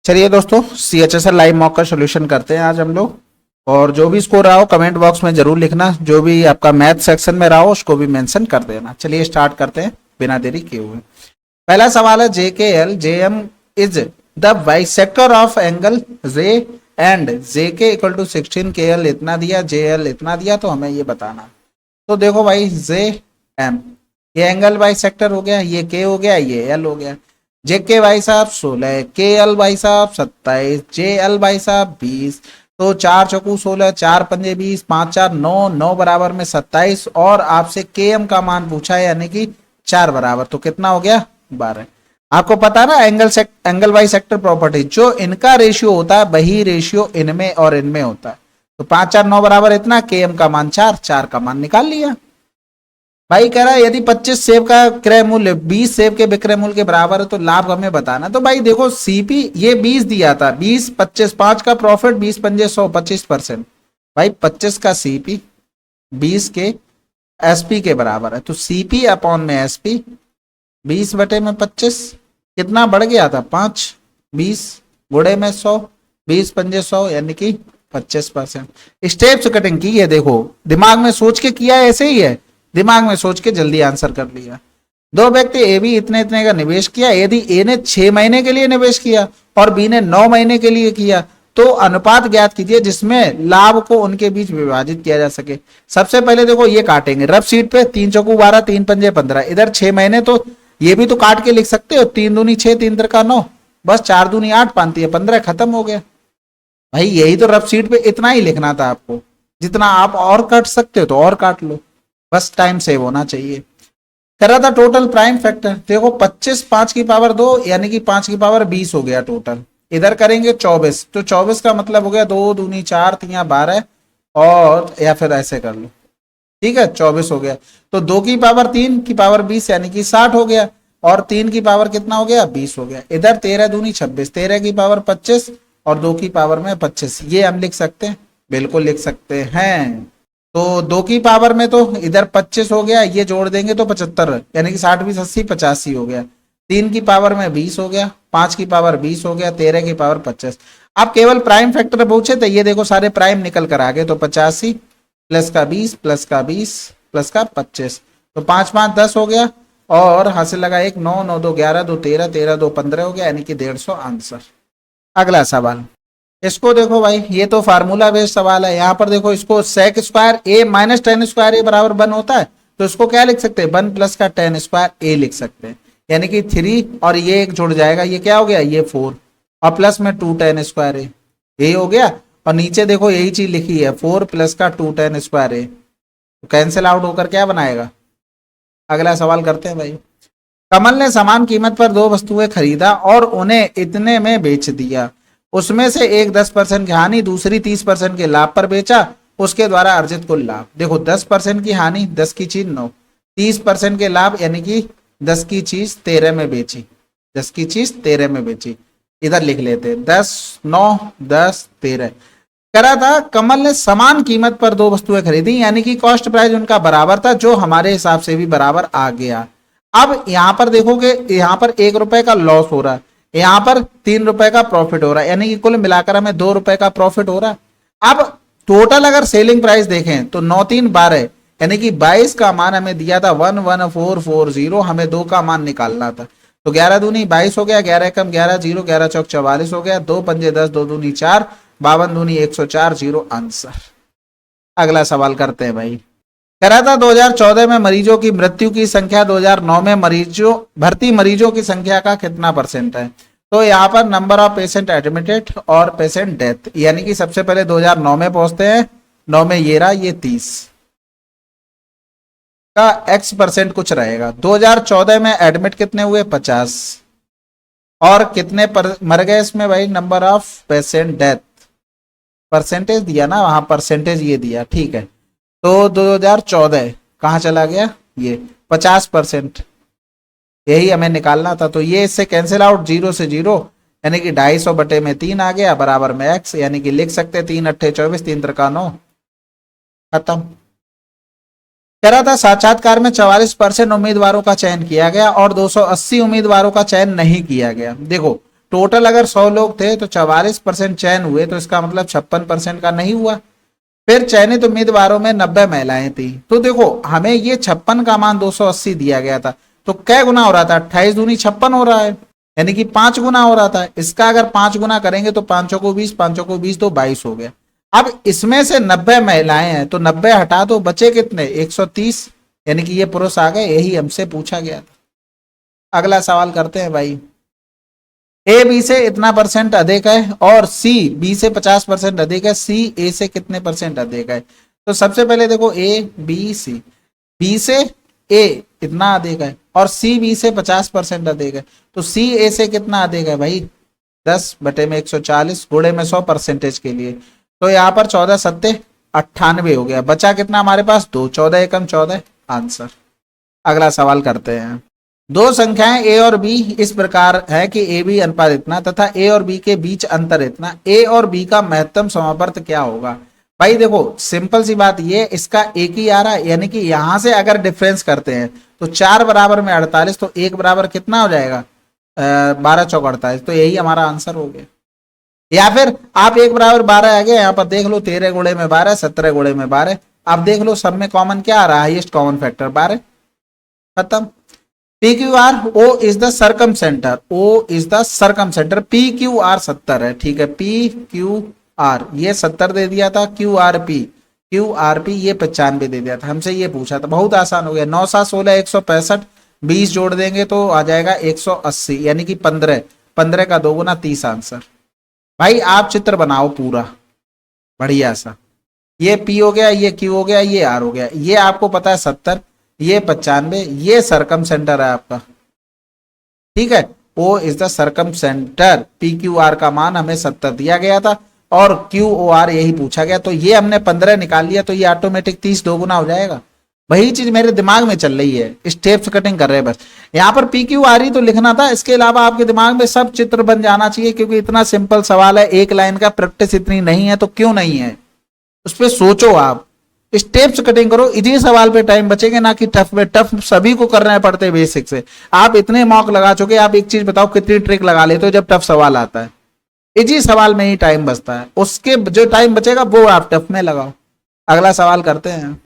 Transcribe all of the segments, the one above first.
चलिए दोस्तों, CHSL live mock का सोल्यूशन करते हैं आज हम लोग। और जो भी स्कोर रहा हो कमेंट बॉक्स में जरूर लिखना, जो भी आपका मैथ सेक्शन में रहा हो उसको भी मेंशन कर देना। चलिए स्टार्ट करते हैं बिना देरी किए हुए। पहला सवाल है, JKL JM is the bisector of angle J and JK equal to 16, KL इतना दिया, JL इतना दिया, तो हमें ये बताना। तो देखो भाई, JM ये एंगल बाइसेक्टर हो गया, ये K हो गया, ये L हो गया। JK भाई साहब 16, KL भाई साहब 27, JL भाई साहब 20। तो 4 चौकू 16, 4 पंजे 20, 5 4 9, 9 बराबर में 27। और आपसे KM का मान पूछा है, यानी कि 4 बराबर, तो कितना हो गया 12। आपको पता ना एंगल बाई सेक्टर प्रॉपर्टी, जो इनका रेशियो होता है वही रेशियो इनमें और इनमें होता है। तो 5 4 9 बराबर इतना, KM का मान 4, 4 का मान निकाल लिया। भाई कह रहा है यदि 25 सेब का क्रय मूल्य 20 सेब के विक्रय मूल्य के बराबर है तो लाभ हमें बताना। तो भाई देखो, CP ये 20 दिया था, 20 25 5 का प्रॉफिट, 20 पंजे 100, 25%। भाई 25 का CP 20 के SP के बराबर है, तो CP अपॉन में SP 20 बटे में 25 कितना बढ़ गया था 5, 20 गुणे में 100, 20 पंजे 100, यानी कि 25%। स्टेप्स कटिंग की है, देखो दिमाग में सोच के किया है, ऐसे ही है, दिमाग में सोच के जल्दी आंसर कर लिया। दो व्यक्ति ए बी इतने इतने का निवेश किया, यदि ए ने 6 महीने के लिए निवेश किया और बी ने 9 महीने के लिए किया, तो अनुपात ज्ञात कीजिए जिसमें लाभ को उनके बीच विभाजित किया जा सके। सबसे पहले देखो ये काटेंगे रफ शीट पे, 3 चौकू 12, 3 पंजे 15, इधर 6 महीने, तो ये भी तो काट के लिख सकते हो, 3 दूनी 6, 3 तिरका 9, बस 4 दूनी 8, 5 तिया 15, खत्म हो गया। भाई यही तो रफ शीट पे इतना ही लिखना था आपको, जितना आप और काट सकते हो तो और काट लो, बस टाइम सेव होना चाहिए। कर रहा था टोटल प्राइम फैक्टर, देखो 25 5 की पावर 2 यानी कि 5 की पावर 20 हो गया टोटल। इधर करेंगे 24, तो 24 का मतलब हो गया 2 दूनी 4 तिया 12, और या फिर ऐसे कर लो, ठीक है 24 हो गया। तो 2 की पावर 3 की पावर 20 यानी कि 60 हो गया, और 3 की पावर कितना हो गया 20 हो गया। इधर 13 दूनी 26, 13 की पावर 25 और 2 की पावर में 25, ये हम लिख सकते हैं, बिल्कुल लिख सकते हैं। तो 2 की पावर में तो इधर 25 हो गया, ये जोड़ देंगे तो 75, यानी कि 60 20 80 85 हो गया। 3 की पावर में 20 हो गया, 5 की पावर 20 हो गया, 13 की पावर 25। आप केवल प्राइम फैक्टर पूछे तो ये देखो सारे प्राइम निकल कर आ गए, तो 85 प्लस का 20 प्लस का 20 प्लस का 25, तो 5 5 10 हो गया, और हासिल लगा 1 9 9 2 11 2 13 13 2 15 हो गया, यानी कि 150 आंसर। अगला सवाल, इसको देखो भाई, ये तो फार्मूला बेस्ड सवाल है। यहाँ पर देखो, इसको सेक स्क्वायर ए माइनस टेन स्क्वायर ए बराबर 1 होता है, तो इसको क्या लिख सकते हैं 1 प्लस का टेन स्क्वायर ए लिख सकते हैं, यानी कि 3 और ये एक जुड़ जाएगा, ये क्या हो गया ये 4, और प्लस में 2 टेन स्क्वायर ए, ये हो गया। और नीचे देखो यही चीज लिखी है 4 प्लस का 2 टेन स्क्वायर ए, तो कैंसिल आउट होकर क्या बनाएगा। अगला सवाल करते हैं भाई। कमल ने समान कीमत पर 2 वस्तुएं खरीदा और उन्हें इतने में बेच दिया, उसमें से एक 10% की हानि, दूसरी 30% के लाभ पर बेचा, उसके द्वारा अर्जित कुल लाभ। देखो 10% की हानि, 10 की चीज 9, 30% के लाभ यानी कि 10 की चीज 13 में बेची, 10 की चीज 13 में बेची। इधर लिख लेते 10 9 10 13। करा था कमल ने समान कीमत पर 2 वस्तुएं खरीदी, यानी कि कॉस्ट प्राइस उनका बराबर था, जो हमारे हिसाब से भी बराबर आ गया। अब यहां पर देखोगे, यहां पर 1 रुपए का लॉस हो रहा है, यहां पर 3 रुपए का प्रॉफिट हो रहा है, यानी कि कुल मिलाकर हमें 2 रुपए का प्रॉफिट हो रहा है। अब टोटल अगर सेलिंग प्राइस देखें तो 9 3 12, यानी कि 22 का मान हमें दिया था 11440, हमें 2 का मान निकालना था। तो 11 दूनी 22 हो गया, 11 कम 11 0, 11 चौक 44 हो गया, 2 पंजे 10, 2 दूनी 4, 52 दूनी 104, 0 आंसर। अगला सवाल करते हैं भाई। करा था 2014 में मरीजों की मृत्यु की संख्या 2009 में भर्ती मरीजों की संख्या का कितना परसेंट है। तो यहाँ पर नंबर ऑफ पेशेंट एडमिटेड और पेशेंट डेथ, यानी कि सबसे पहले 2009 में पहुंचते हैं, 9 में ये रहा, ये 30 का x% कुछ रहेगा। 2014 में एडमिट कितने हुए 50, और कितने मर गए इसमें भाई, number of patient death, percentage दिया ना वहां, परसेंटेज ये दिया, ठीक है। तो 2014 कहाँ चला गया, ये 50%, यही हमें निकालना था। तो ये इससे कैंसिल आउट, 0 से 0, यानी कि 250 बटे में 3 आ गया, बराबर में x, यानी कि लिख सकते 3 अट्ठे 24, 3 त्रिका 9, खत्म। कह रहा था साक्षात्कार में 44% उम्मीदवारों का चयन किया गया और 280 उम्मीदवारों का चयन नहीं किया गया। देखो टोटल अगर 100 लोग थे तो 44% चयन हुए, तो इसका मतलब 56% का नहीं हुआ। फिर चयनित उम्मीदवारों में 90 महिलाएं थी। तो देखो हमें ये 56 का मान 280 दिया गया था, तो कै गुना हो रहा था, 28 दूनी 56 हो रहा है, यानी कि 5 गुना हो रहा था। इसका अगर 5 गुना करेंगे तो 5 को 20, 5 को 20 तो 22 हो गया। अब इसमें से 90 महिलाएं हैं, तो 90 हटा दो, बचे कितने, 130, यानी कि ये पुरुष आ गए। यही हमसे पूछा गया था। अगला सवाल करते हैं भाई। ए बी से इतना परसेंट अधिक है और सी बी से 50% अधिक है, सी ए से कितने परसेंट अधिक है। तो सबसे पहले देखो ए बी सी, बी से ए इतना अधिक है और सी बी से 50% अधिक है, तो सी ए से कितना अधिक है भाई, 10 बटे में 140 गुणे में 100 परसेंटेज के लिए। तो यहाँ पर 14 सत्ते 98 हो गया। बचा कितना हमारे पास, 2, 14 एकम 14 आंसर। अगला सवाल करते हैं। दो संख्याएं ए और बी इस प्रकार है कि ए बी अनुपात इतना तथा ए और बी के बीच अंतर इतना, ए और बी का महत्तम समावर्त क्या होगा। भाई देखो सिंपल सी बात, ये इसका एक ही आ रहा है, यानी कि यहां से अगर डिफरेंस करते हैं तो 4 बराबर में 48, तो 1 बराबर कितना हो जाएगा, 12 चौक 48, तो यही हमारा आंसर हो गया। या फिर आप 1 बराबर 12 आ गया, यहाँ पर देख लो 13 गुणे में 12, 17 गुणे में 12, आप देख लो सब में कॉमन क्या आ रहा है, हाईएस्ट कॉमन फैक्टर 12, खत्म। P Q R O is the circumcentre, O is the circumcentre, P Q R 70 है, ठीक है, पी क्यू आर ये 70 दे दिया था, क्यू आर पी ये 95 दे दिया था, हमसे ये पूछा था, बहुत आसान हो गया। 9 7 16 165, 20 जोड़ देंगे तो आ जाएगा 180, यानी कि 15, 15 का 2 गुना 30 आंसर। भाई आप चित्र बनाओ पूरा बढ़िया सा, ये पी हो गया, ये क्यू हो गया, ये आर हो गया, ये आपको पता है 70, ये 95, ये सरकम सेंटर है आपका, ठीक है। O is the circumcentre, P Q R का मान हमें 70 दिया गया था और क्यू ओ आर यही पूछा गया, तो ये हमने 15 निकाल लिया, तो ये ऑटोमेटिक 30 दो गुना हो जाएगा। वही चीज मेरे दिमाग में चल रही है, स्टेप्स कटिंग कर रहे हैं बस। यहाँ पर पी क्यू आर ही तो लिखना था, इसके अलावा आपके दिमाग में सब चित्र बन जाना चाहिए, क्योंकि इतना सिंपल सवाल है, एक लाइन का, प्रैक्टिस इतनी नहीं है, तो क्यों नहीं है उस पर सोचो आप, स्टेप्स कटिंग करो, इसी सवाल पे टाइम बचेगा, ना कि टफ में। टफ सभी को करना पड़ते हैं बेसिक से। आप इतने मॉक लगा चुके, आप एक चीज बताओ कितनी ट्रिक लगा लेते हो जब टफ सवाल आता है, इसी सवाल में ही टाइम बचता है, उसके जो टाइम बचेगा वो आप टफ में लगाओ। अगला सवाल करते हैं।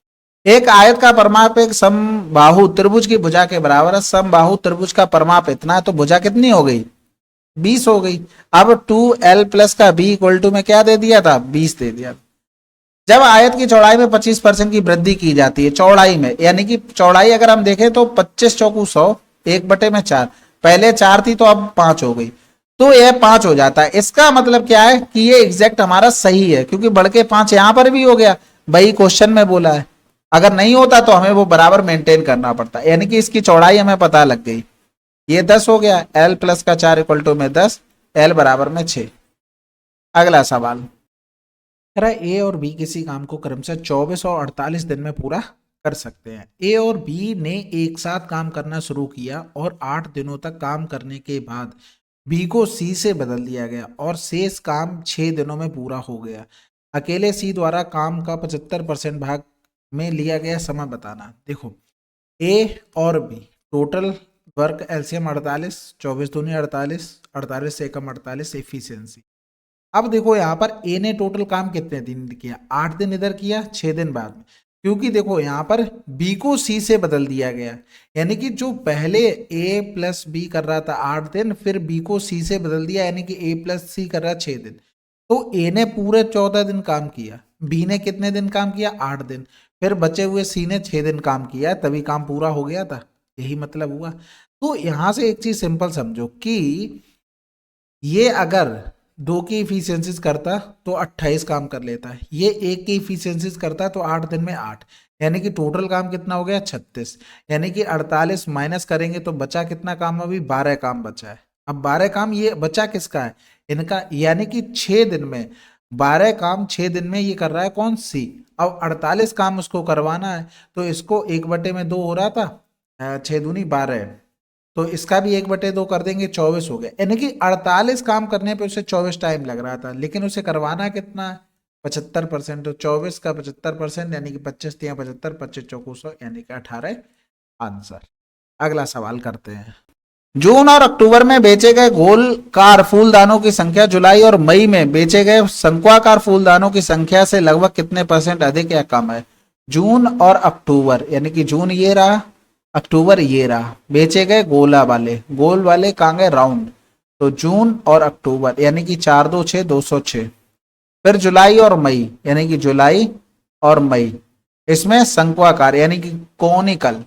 एक आयत का परमाप एक समबाहु त्रिभुज की भुजा के बराबर है, समबाहु त्रिभुज का परमाप इतना है, तो भुजा कितनी हो गई, 20 हो गई। अब 2l प्लस का b इक्वल टू में क्या दे दिया था, 20 दे दिया। जब आयत की चौड़ाई में 25% की वृद्धि की जाती है, चौड़ाई में, यानी कि चौड़ाई अगर हम देखें तो 25 चौकू 100, 1 बटे में 4, पहले 4 थी तो अब 5 हो गई, तो यह 5 हो जाता है। इसका मतलब क्या है कि ये एग्जैक्ट हमारा सही है, क्योंकि बढ़ के 5 यहां पर भी हो गया, वही क्वेश्चन में बोला है। अगर नहीं होता तो हमें वो बराबर मेंटेन करना पड़ता, यानी कि इसकी चौड़ाई हमें पता लग गई। ये 10 हो गया, l प्लस का 4 इक्वल टू में 10, l बराबर में 6। अगला सवाल, ए और बी किसी काम को क्रमशः 24 और 48 दिन में पूरा कर सकते हैं। ए और बी ने एक साथ काम करना शुरू किया और 8 दिनों तक काम करने के बाद बी को सी से बदल दिया गया और शेष काम 6 दिनों में पूरा हो गया। अकेले सी द्वारा काम का 75% भाग में लिया गया समय बताना। देखो ए और बी टोटल वर्क एलसीएम 48, 24 दूनी 48, 48 से एकम 48 एफिशिएंसी। अब देखो यहाँ पर ए ने टोटल काम कितने दिन किया, 8 दिन इधर किया, 6 दिन बाद में, क्योंकि देखो यहाँ पर बी को सी से बदल दिया गया, यानी कि जो पहले ए प्लस बी कर रहा था 8 दिन, फिर बी को सी से बदल दिया, यानी कि ए प्लस सी कर रहा 6 दिन। तो ए ने पूरे 14 दिन काम किया, बी ने कितने दिन काम किया, 8 दिन, फिर बचे हुए सी ने 6 दिन काम किया, तभी काम पूरा हो गया था, यही मतलब हुआ। तो यहां से एक चीज सिंपल समझो कि ये अगर 2 की इफिशियंसीज करता तो 28 काम कर लेता है, ये 1 की इफिशियंसीज करता तो 8 दिन में 8, यानी कि टोटल काम कितना हो गया 36, यानी कि 48 माइनस करेंगे तो बचा कितना काम, अभी 12 काम बचा है। अब 12 काम ये बचा किसका है, इनका, यानी कि 6 दिन में 12 काम 6 दिन में ये कर रहा है कौन, सी। अब 48 काम उसको करवाना है, तो इसको 1/2 हो रहा था, 6 दूनी 12, तो इसका भी 1/2 कर देंगे, 24 हो गया, यानी कि 48 काम करने पे उसे 24 टाइम लग रहा था, लेकिन उसे करवाना कितना है, 75%, तो 24 का 75% यानी कि 25 या 75, 25 चौको 100, यानी कि 18 आंसर। अगला सवाल करते हैं। जून और अक्टूबर में बेचे गए गोलकार फूलदानों की संख्या जुलाई और मई में बेचे गए शंक्वाकार फूलदानों की संख्या से लगभग कितने % अधिक या कम है। जून और अक्टूबर यानी कि जून ये रहा, अक्टूबर ये रहा, बेचे गए गोला वाले, गोल वाले कहाँ गए, राउंड। तो जून और अक्टूबर यानी कि 4 2 6 206। फिर जुलाई और मई यानी कि जुलाई और मई, इसमें शंक्वाकार यानी कि कोनिकल,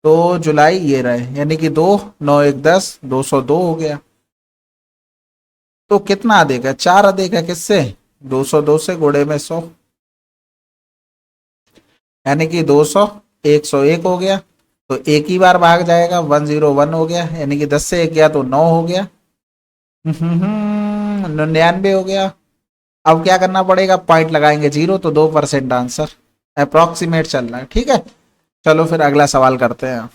तो जुलाई ये रहे यानी कि 2 9 1 10 202 हो गया। तो कितना अधिक है, 4 अधिक है किससे, 202 से, गुणे में 100 यानी कि 200 101 हो गया। तो एक ही बार भाग जाएगा, 101 हो गया, यानी कि 10 से 1 गया तो 9 हो गया। 99 हो गया। अब क्या करना पड़ेगा, पॉइंट लगाएंगे 0 तो 2% आंसर अप्रोक्सीमेट चल रहा है। ठीक है, चलो फिर अगला सवाल करते हैं।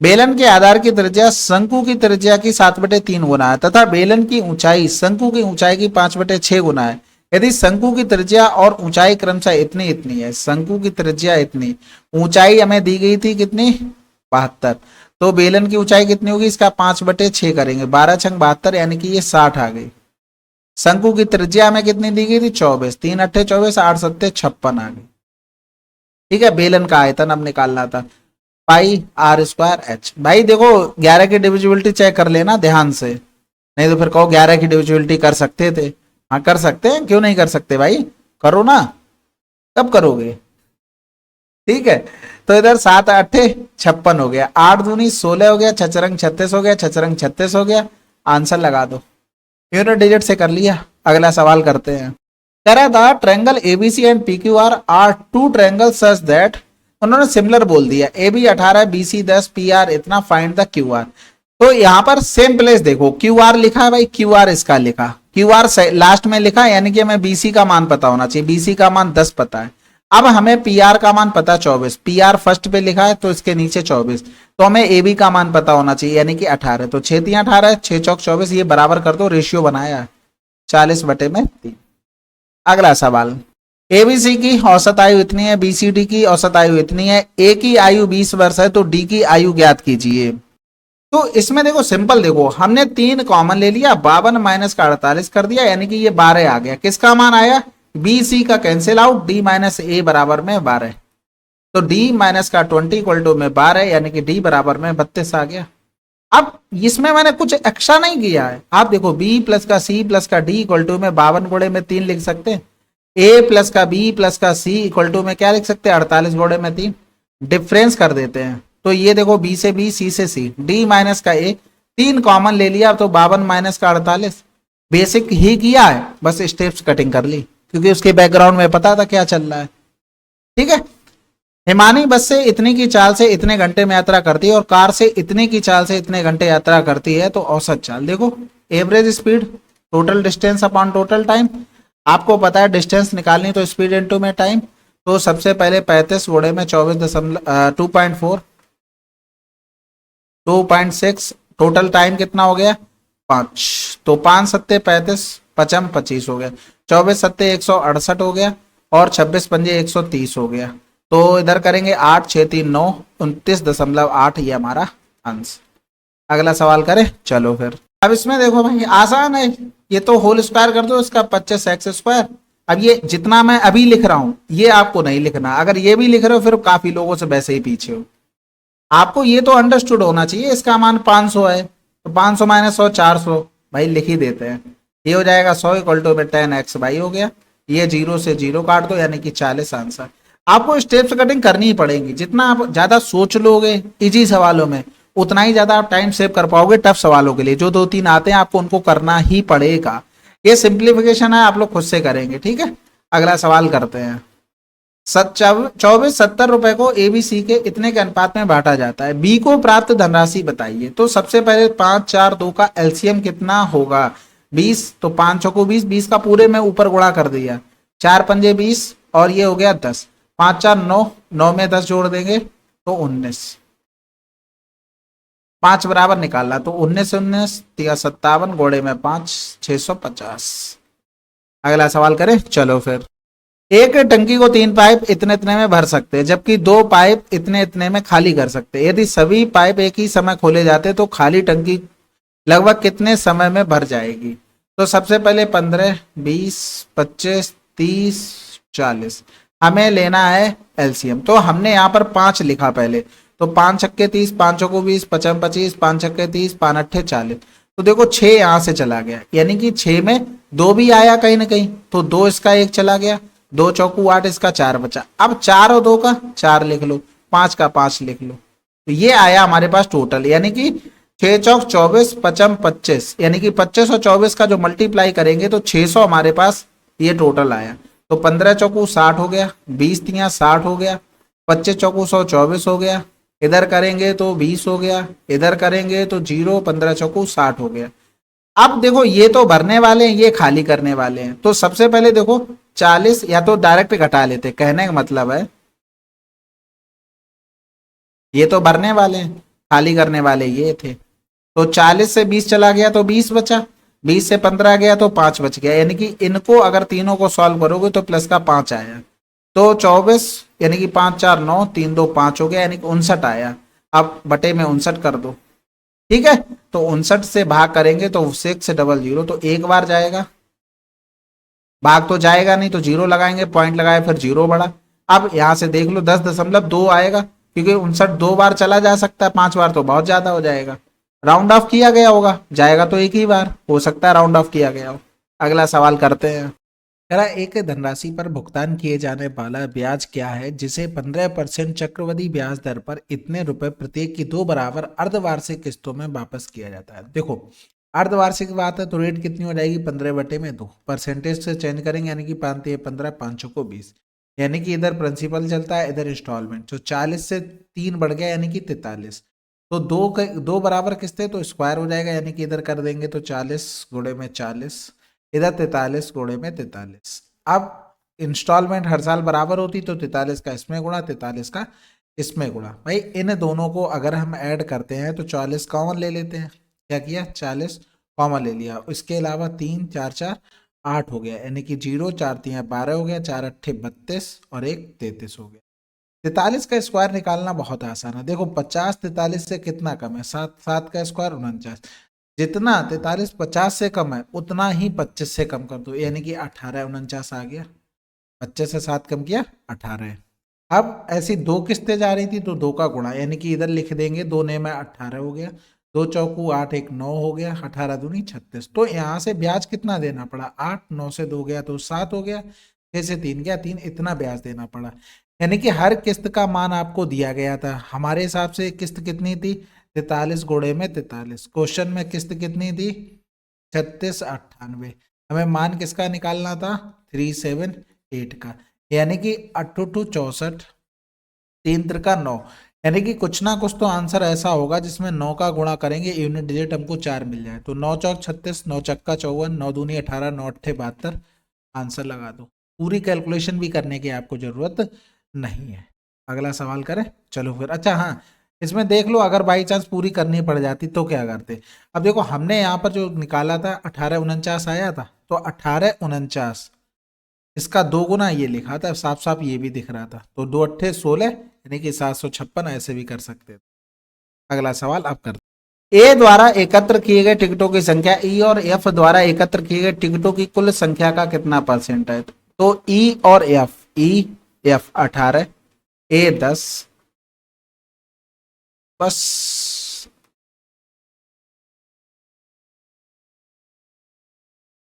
बेलन के आधार की त्रिज्या शंकु की त्रिज्या की 7/3 गुना है तथा बेलन की ऊंचाई शंकु की ऊंचाई की 5/6 गुना है। यदि शंकु की त्रिज्या और ऊंचाई क्रमशः इतनी इतनी है, शंकु की त्रिज्या इतनी, ऊंचाई हमें दी गई थी कितनी, 72, तो बेलन की ऊंचाई कितनी होगी, इसका 5/6 करेंगे, 12 छंग 72 यानी कि ये 60 आ गई। शंकु की त्रिज्या हमें कितनी दी गई थी, 24, 3 8 24, 8 7 56 आ गई। ठीक है, बेलन का आयतन अब निकालना था, पाई आर स्क्वायर एच। भाई देखो 11 की डिविजिबिलिटी चेक कर लेना ध्यान से, नहीं तो फिर कहो 11 की डिविजिबिलिटी कर सकते थे। हाँ कर सकते हैं, क्यों नहीं कर सकते भाई, करो ना, कब करोगे। ठीक है, तो इधर 7 8 56 हो गया, 8 दूनी 16 हो गया, छचरंग 36 हो गया, छचरंग 36 हो गया, आंसर लगा दो। यूनिट डिजिट से कर लिया। अगला सवाल करते हैं। कह रहा था triangle ABC and PQR are two triangle such that, उन्होंने सिमिलर बोल दिया, A B 18 BC 10 P R इतना, फाइंड द क्यू आर। तो यहां पर सेम प्लेस देखो, क्यू आर लिखा है भाई, क्यू आर इसका लिखा, क्यू आर लास्ट में लिखा है, यानी कि हमें बीसी का मान पता होना चाहिए, बीसी का मान 10 पता है। अब हमें पी आर का मान पता 24, पी आर फर्स्ट पे लिखा है तो इसके नीचे 24, तो हमें ए बी का मान पता होना चाहिए यानी कि 18, तो 6 3 18, 6 चौक 24, ये बराबर कर दो, रेशियो बनाया 40/3। अगला सवाल, एबीसी की औसत आयु इतनी है, बीसीडी की औसत आयु इतनी है, ए की आयु 20 वर्ष है, तो डी की आयु ज्ञात कीजिए। तो इसमें देखो सिंपल, देखो हमने 3 कॉमन ले लिया, 52 माइनस का 48 कर दिया, यानी कि ये 12 आ गया। किसका मान आया, बी सी का कैंसिल आउट, डी माइनस ए बराबर में 12, तो डी माइनस का 20 इक्वल टू में 12, यानी कि डी बराबर में 32 आ गया। अब इसमें मैंने कुछ एक्स्ट्रा नहीं किया है, आप देखो बी प्लस का सी प्लस का डी इक्वल टू में 52 गुणे में 3 लिख सकते हैं, ए प्लस का बी प्लस का सी इक्वल टू में क्या लिख सकते हैं, 48 गुणे में 3, डिफरेंस कर देते हैं। तो ये देखो बी से बी, सी से सी, डी माइनस का ए, 3 कॉमन ले लिया, तो 52 माइनस का 48, बेसिक ही किया है, बस स्टेप्स कटिंग कर ली क्योंकि उसके बैकग्राउंड में पता था क्या चल रहा है। ठीक है, हिमानी बस से इतनी की चाल से इतने घंटे में यात्रा करती है और कार से इतने की चाल से इतने घंटे यात्रा करती है, तो औसत चाल देखो, average speed, total distance upon total time, आपको पता है डिस्टेंस निकालनी तो स्पीड इनटू में टाइम, तो सबसे पहले 35 गुणे में 24.4 2.6, टोटल टाइम कितना हो गया 5, तो 5 सत्ते 35, 55 25 हो गया, 24 सत्ते 168 हो गया, और 26 पंजे 130 हो गया। तो इधर करेंगे 8 6 3 9 29.8, ये हमारा आंसर। अगला सवाल करें, चलो फिर। अब इसमें देखो भाई आसान है, ये तो होल स्क्वायर कर दो इसका 25x²। अब ये जितना मैं अभी लिख रहा हूं ये आपको नहीं लिखना, अगर ये भी लिख रहे हो फिर काफी लोगों से वैसे ही पीछे हो। आपको ये तो अंडरस्टूड होना चाहिए, इसका मान 500 है, तो 500 माइनस 100 400, भाई लिख ही देते हैं, ये हो जाएगा 100 इक्वल टू 10x भाई हो गया, ये 0 से 0 काट दो यानी कि 40 आंसर। आपको स्टेप्स कटिंग करनी ही पड़ेगी, जितना आप ज्यादा सोच लोगे इजी सवालों में उतना ही ज्यादा आप टाइम सेव कर पाओगे। टफ सवालों के लिए जो 2-3 आते हैं आपको उनको करना ही पड़ेगा, ये सिंप्लीफिकेशन है, आप लोग खुद से करेंगे। ठीक है, अगला सवाल करते हैं। 70 रुपए को एबीसी के इतने के अनुपात में बांटा जाता है, बी को प्राप्त धनराशि बताइए। तो सबसे पहले 5 4 2 का एलसीएम कितना होगा, 20, तो 5 को 20, 20 का पूरे में ऊपर गुणा कर दिया, 4 पंजे 20 और ये हो गया 10, 5 4 9, 9 में 10 जोड़ देंगे तो 19, 5 बराबर निकालना, तो 19 से 19 57 गोड़े में 5 650। अगला सवाल करें, चलो फिर। एक टंकी को 3 पाइप इतने इतने में भर सकते हैं, जबकि 2 पाइप इतने इतने में खाली कर सकते हैं। यदि सभी पाइप एक ही समय खोले जाते तो खाली टंकी लगभग कितने समय में भर जाएगी? तो सबसे पहले 15, 20, 25, 30, 40 हमें लेना है एलसीएम। तो हमने यहाँ पर 5 लिखा पहले, तो 5 छक्के 30, 5 चौको 20, 55 25, 5 छक्के 30, 5 अट्ठे 40। तो देखो 6 यहाँ से चला गया, यानी कि 6 में 2 भी आया कहीं ना कहीं, तो 2 इसका 1 चला गया, 2 चौकू 8 इसका 4 बचा। अब 4 और 2 का 4 लिख लो, 5 का 5 लिख लो, तो ये आया हमारे पास टोटल, यानी कि 6 चौक 24, 55 25, यानी कि 25 और 24 का जो मल्टीप्लाई करेंगे तो 600 हमारे पास ये टोटल आया। तो 15 चौकू 60 हो गया, 20 तियां 60 हो गया, 25 चौकू 124 हो गया, इधर करेंगे तो 20 हो गया, इधर करेंगे तो 0, 15 चौकू 60 हो गया। अब देखो ये तो भरने वाले हैं, ये खाली करने वाले हैं, तो सबसे पहले देखो 40 या तो डायरेक्ट घटा लेते, कहने का मतलब है ये तो भरने वाले हैं, खाली करने वाले ये थे। तो 40 से 20 चला गया तो 20 बचा, 20 से 15 गया तो 5 बच गया, यानी कि इनको अगर तीनों को सॉल्व करोगे तो प्लस का 5 आया। तो 24 यानी कि 5 4 9, 3 2 5 हो गया, यानी कि 59 आया। अब बटे में 59 कर दो, ठीक है। तो 59 से भाग करेंगे तो 600, तो एक बार जाएगा, भाग तो जाएगा नहीं, तो 0 लगाएंगे, पॉइंट लगाए फिर 0 बढ़ा। अब यहां से देख लो 10.2 आएगा, क्योंकि 59 2 बार चला जा सकता है, 5 बार तो बहुत ज्यादा हो जाएगा। राउंड ऑफ किया गया होगा, जाएगा तो एक ही बार, हो सकता है राउंड ऑफ किया गया हो। अगला सवाल करते हैं। कह रहा है एक धनराशि पर भुगतान किए जाने वाला ब्याज क्या है जिसे 15% चक्रवृद्धि ब्याज दर पर इतने रुपए प्रत्येक की 2 बराबर अर्धवार्षिक किस्तों में वापस किया जाता है। देखो अर्धवार्षिक बात है तो रेट कितनी हो जाएगी, 15/2, परसेंटेज से चेंज करेंगे, यानी कि 5 15, 5 को 20, यानी कि इधर प्रिंसिपल चलता है इधर इंस्टॉलमेंट। तो 40 से 3 बढ़ गया यानी कि 43, तो 2 बराबर किस्तें तो स्क्वायर हो जाएगा, यानी कि इधर कर देंगे तो 40 गुणे में 40, इधर 43 गुणे में 43। अब इंस्टॉलमेंट हर साल बराबर होती तो 43 का इसमें गुणा, 43 का इसमें गुणा। भाई इन दोनों को अगर हम ऐड करते हैं तो 40 कॉमन ले लेते हैं, क्या किया 40 कॉमन ले लिया, इसके अलावा 3 4 4 8 हो गया, यानी कि 0 4 3 12 हो गया, 4 अट्ठे 32 और 1 33 हो गया। 43 का स्क्वायर निकालना बहुत आसान है। देखो 50 43 से कितना कम है, 7 7 का स्क्वायर 49, जितना 43 50 से कम है उतना ही 25 से कम कर दो, यानी कि 18 49 आ गया, 25 से 7 कम किया 18। अब ऐसी 2 किस्तें जा रही थी तो 2 का गुणा, यानी कि इधर लिख देंगे 2 ने में 18 हो गया, 2 चौकू 8 1 9 हो गया, 18 दूनी 36। तो यहाँ से ब्याज कितना देना पड़ा, 8 9 से 2 गया तो 7 हो गया, 6 से 3 गया 3, इतना ब्याज देना पड़ा। यानी कि हर किस्त का मान आपको दिया गया था, हमारे हिसाब से किस्त कितनी थी 43 गुणे में 43, क्वेश्चन में किस्त कितनी थी 36 98, हमें मान किसका निकालना था 378 का, यानी कि 8 2 64, 3 त्रिका 9, यानी कि कुछ ना कुछ तो आंसर ऐसा होगा जिसमें 9 का गुणा करेंगे यूनिट डिजिट हमको 4 मिल जाए। तो 9 चौक 36, 9 चक्का 54, 9 दूनी 18, 9 अट्ठे 72, आंसर लगा दो। पूरी कैलकुलेशन भी करने की आपको जरूरत नहीं है। अगला सवाल करें, चलो फिर। अच्छा हाँ, इसमें देख लो अगर बाई चांस पूरी करनी पड़ जाती तो क्या करते। अब देखो हमने यहाँ पर जो निकाला था 1849 आया था, तो 1849 इसका 2 गुना ये लिखा था, साफ साफ ये भी दिख रहा था, तो 2 अट्ठे 16 यानी कि 756, ऐसे भी कर सकते थे। अगला सवाल आप करते। ए द्वारा एकत्र किए गए टिकटों की संख्या ई और एफ द्वारा एकत्र किए गए टिकटों की कुल संख्या का कितना परसेंट है। तो ई और एफ, ई एफ 18, ए 10, बस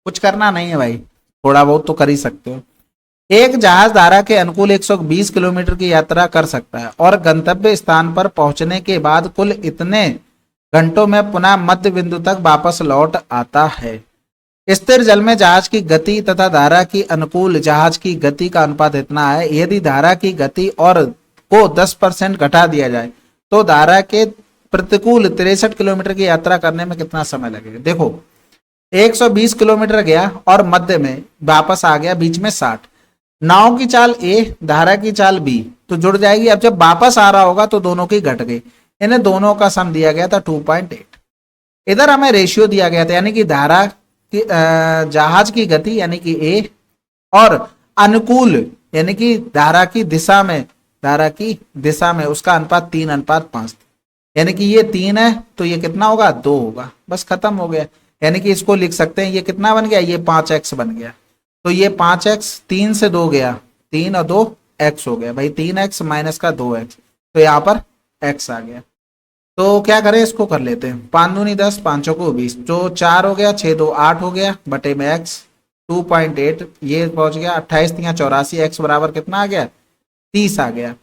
कुछ करना नहीं है भाई, थोड़ा बहुत तो कर ही सकते हो। एक जहाज धारा के अनुकूल 120 किलोमीटर की यात्रा कर सकता है और गंतव्य स्थान पर पहुंचने के बाद कुल इतने घंटों में पुनः मध्य बिंदु तक वापस लौट आता है। स्थिर जल में जहाज की गति तथा धारा की अनुकूल जहाज की गति का अनुपात इतना है, यदि धारा की गति और को 10% घटा दिया जाए तो धारा के प्रतिकूल 63 किलोमीटर की यात्रा करने में कितना समय लगेगा। देखो 120 किलोमीटर गया और मध्य में वापस आ गया, बीच में 60, नाव की चाल ए धारा की चाल बी तो जुड़ जाएगी। अब जब वापस आ रहा होगा तो दोनों की घट गई, इन्हें दोनों का सम दिया गया था 2.8। इधर हमें रेशियो दिया गया था, यानी कि धारा की जहाज की गति यानी कि ए और अनुकूल यानी कि धारा की दिशा में उसका अनुपात 3:5, यानी कि ये 3 है तो ये कितना होगा 2 होगा, बस खत्म हो गया। यानी कि इसको लिख सकते हैं, ये कितना बन गया, ये 5x बन गया। तो ये 5x 3 से 2 गया, 3 और 2 x हो गया भाई, 3x माइनस का 2x, तो यहाँ पर x आ गया। तो क्या करें, इसको कर लेते हैं, 5 दूनी 10, 5 को 20, तो 4 हो गया, 6 2 8 हो गया, बटे में x 2.8 ये पहुंच गया, 28 3 84, x बराबर कितना आ गया 30 आ गया।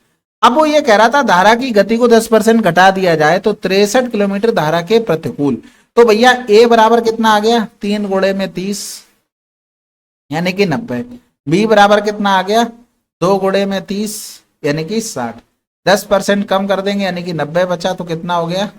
अब वो ये कह रहा था धारा की गति को 10% घटा दिया जाए तो 63 किलोमीटर धारा के प्रतिकूल। तो भैया a बराबर कितना आ गया, 3 गुणे में 30 यानी कि 90, b बराबर कितना आ गया 2 गुणे में 30 यानी कि 60, 10% कम कर देंगे यानी कि 90 बचा, तो कितना हो गया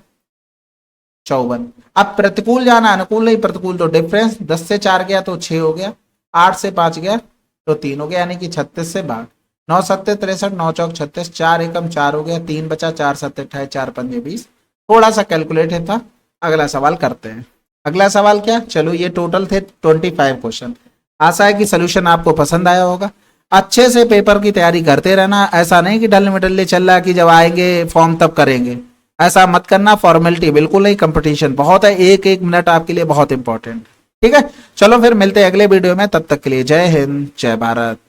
54। अब प्रतिकूल जाना, अनुकूल नहीं प्रतिकूल, तो डिफरेंस 10 से 4 गया तो 6 हो गया, 8 से 5 गया तो 3 हो गया, यानी कि 36 से 62, 9 7 63, 9 चौक 36, 4 एकम 4 हो गया, 3 बचा, 4 7 28, 4 5 20। थोड़ा सा कैलकुलेट था। अगला सवाल करते हैं। अगला सवाल क्या, चलो ये टोटल थे 25 क्वेश्चन। आशा है कि सोल्यूशन आपको पसंद आया होगा। अच्छे से पेपर की तैयारी करते रहना, ऐसा नहीं कि ढल मिडल चल रहा है कि जब आएंगे फॉर्म तब करेंगे, ऐसा मत करना। फॉर्मेलिटी बिल्कुल नहीं, कंपटीशन बहुत है, एक एक मिनट आपके लिए बहुत इंपॉर्टेंट। ठीक है, चलो फिर मिलते हैं अगले वीडियो में, तब तक के लिए जय हिंद जय भारत।